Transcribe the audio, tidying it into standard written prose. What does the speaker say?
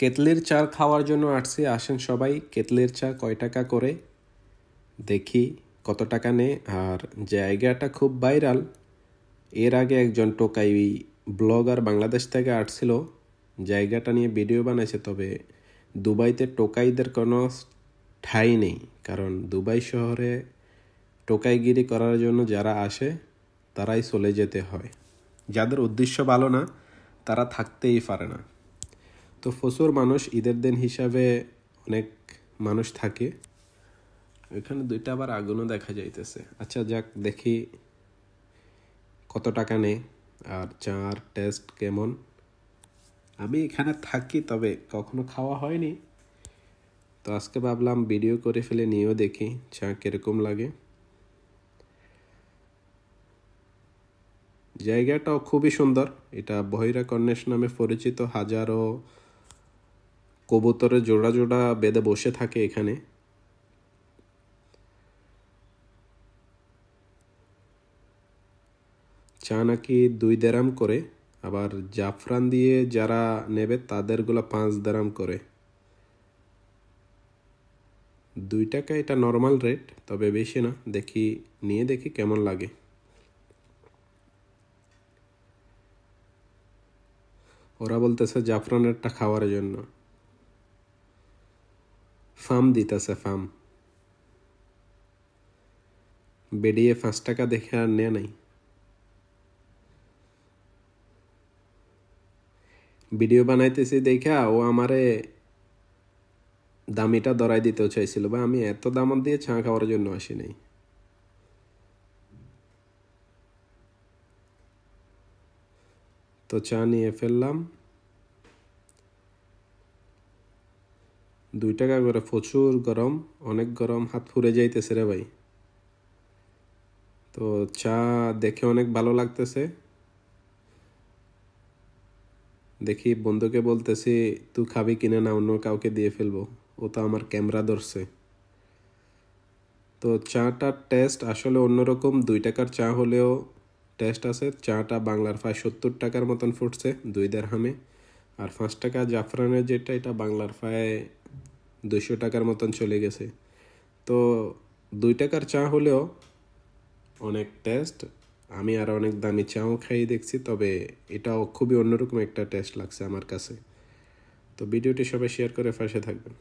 কেতলির চা খাওয়ার জন্য আসছি, আসেন সবাই। কেতলির চা কয় টাকা করে দেখি, কত টাকা নেয়। আর জায়গাটা খুব ভাইরাল। এর আগে একজন টোকাই ব্লগার বাংলাদেশ থেকে আসছিল, জায়গাটা নিয়ে ভিডিও বানাইছে। তবে দুবাইতে টোকাইদের কোনো ঠাঁই নেই, কারণ দুবাই শহরে টোকাইগিরি করার জন্য যারা আসে তারাই চলে যেতে হয়। যাদের উদ্দেশ্য ভালো না তারা থাকতেই পারে না। তো প্রচুর মানুষ, ঈদের দিন হিসাবে অনেক মানুষ থাকে এখানে। দুইটা আবার আগুনও দেখা যাইতেছে। আচ্ছা যাক, দেখি কত টাকা নেই আর চার টেস্ট কেমন। আমি এখানে থাকি, তবে কখনো খাওয়া হয়নি। তো আজকে ভাবলাম ভিডিও করে ফেলে নিয়েও দেখি চা কিরকম লাগে। জায়গাটাও খুবই সুন্দর। এটা বহিরা কর্নেশ নামে পরিচিত। হাজারো কবুতরে জোড়া জোড়া বেঁধে বসে থাকে এখানে। চা নাকি 2 দেরাম করে, আবার জাফরান দিয়ে যারা নেবে তাদেরগুলো 5 দেরাম করে। 2 টাকা এটা নর্মাল রেট, তবে বেশি না। দেখি নিয়ে দেখি কেমন লাগে। ওরা বলতেছে জাফরানেরটা খাওয়ার জন্য ফার্ম দিতেছে, ফার্ম বেরিয়ে 5 টাকা দেখে আর নেয় নাই। ভিডিও বানাইতেছি দেখা ও আমারে দামিটা ধরাই দিতেও চাইছিল, বা আমি এত দাম দিয়ে চা খাওয়ার জন্য আসি নাই। তো চা নিয়ে ফেললাম। 2 টাকা করে। প্রচুর গরম, অনেক গরম, হাত পুড়ে যাইতেছে রে ভাই। তো চা দেখে অনেক ভালো লাগতেছে। দেখি বন্ধুকে বলতেছি তুই খাবি কিনে, না অন্য কাউকে দিয়ে ফেলবো। ও তো আমার ক্যামেরা ধরছে। তো চাটার টেস্ট আসলে অন্যরকম। 2 টাকার চা হলেও টেস্ট আছে। চাটা বাংলার প্রায় 70 টাকার মতন ফুটছে 2 দেরহামে। আর 5 টাকা জাফরানের যেটা, এটা বাংলার প্রায় 200 টাকার মতন চলে গেছে। তো 2 টাকার চা হলেও অনেক টেস্ট। আমি আর অনেক দামি চাও খাই দেখছি, তবে এটাও খুবই অন্যরকম একটা টেস্ট লাগছে আমার কাছে। তো ভিডিওটি সবাই শেয়ার করে পাশে থাকবেন।